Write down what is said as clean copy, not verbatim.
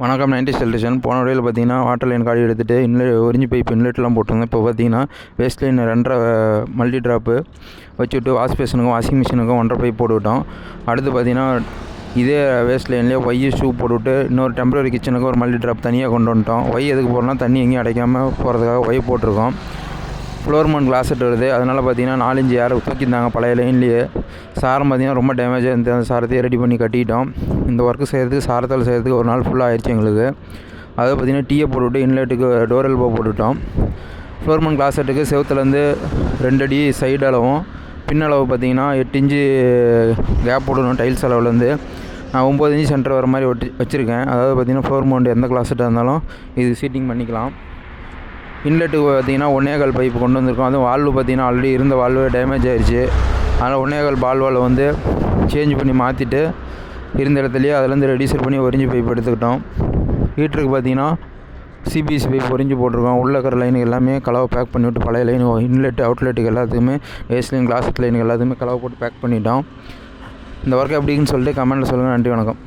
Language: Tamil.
வணக்கம் 90 சொல்யூஷன். போன வீடியோவில் பார்த்தீங்கன்னா வாட்டர் லைன் காடி எடுத்துகிட்டு ஒரிஞ்சு பைப் இன்லெட்லாம் போட்டிருந்தேன். இப்போ பார்த்தீங்கன்னா வேஸ்ட் லைன் 2.5 மல்டி ட்ராப்பு வச்சுவிட்டு வாஷ் பேஷனுக்கும் வாஷிங் மிஷினுக்கும் 1.5 பைப் போட்டுவிட்டோம். அடுத்து பார்த்தீங்கன்னா இதே வேஸ்ட் லைன்லேயே ஒய் ஷூ போட்டுவிட்டு இன்னொரு டெம்பரரி கிச்சனுக்கு ஒரு மல்டி ட்ராப் தனியாக கொண்டு வந்துட்டோம். ஒய் எதுக்கு போகிறோம்னா தண்ணி எங்கேயும் அடைக்காமல் போகிறதுக்காக ஒய் போட்டிருக்கோம். ஃப்ளோர் மவுண்ட் கிளாஸ் செட் வருது. அதனால் பார்த்தீங்கன்னா 4-5 யாரை தூக்கியிருந்தாங்க பழைய லைன்லேயே. சாரம் பார்த்தீங்கன்னா ரொம்ப டேமேஜாக இருந்த அந்த சாரத்தையே ரெடி பண்ணி கட்டிட்டோம். இந்த ஒர்க்கு செய்கிறதுக்கு சாரத்தால் செய்கிறதுக்கு ஒரு நாள் ஃபுல்லாக ஆயிடுச்சு எங்களுக்கு. அதை பார்த்தீங்கன்னா டீயை போட்டுவிட்டு இன்லெட்டுக்கு டோர் எல்போ போட்டுவிட்டோம். ஃப்ளோர் மவுண்ட் கிளாஸ் செட்டுக்கு செவத்துலேருந்து 2 அடி சைடு அளவும் பின்னளவு பார்த்தீங்கன்னா 8 இன்ச்சு கேப் போடணும். டைல்ஸ் அளவுலேருந்து நான் 9 இன்ச்சு சென்டர் வர மாதிரி வச்சுருக்கேன். அதாவது பார்த்தீங்கன்னா ஃப்ளோர் மவுண்ட் எந்த கிளாஸ் செட்டாக இருந்தாலும் இது சீட்டிங் பண்ணிக்கலாம். இன்லெட்டுக்கு பார்த்தீங்கன்னா 1.25 பைப்பு கொண்டு வந்திருக்கோம். அதுவும் வால்வு பார்த்தீங்கன்னா ஆல்ரெடி இருந்த வால்வு டேமேஜ் ஆயிடுச்சு. அதனால் 1.25 பால்வால் வந்து சேஞ்ச் பண்ணி மாற்றிட்டு இருந்த இடத்துலையே அதுலேருந்து ரெடியூசர் பண்ணி ஒரிஞ்சு பைப் எடுத்துக்கிட்டோம். ஹீட்டருக்கு பார்த்தீங்கன்னா சிபிஎஸ் பைப் ஒரிஞ்சு போட்டிருக்கோம். உள்ள இருக்கிற லைனுக்கு எல்லாமே கலவை பேக் பண்ணிவிட்டு பழைய லைன் இன்லெட் அவுட்லெட்டுக்கு எல்லாத்துக்குமே வேஸ்ட் லைன் கிளாஸ் லைனுக்கு எல்லாத்துக்குமே கலவை போட்டு பேக் பண்ணிட்டோம். இந்த ஒர்க் எப்படின்னு சொல்லிட்டு கமெண்ட்டில் சொல்லுங்கள். நன்றி, வணக்கம்.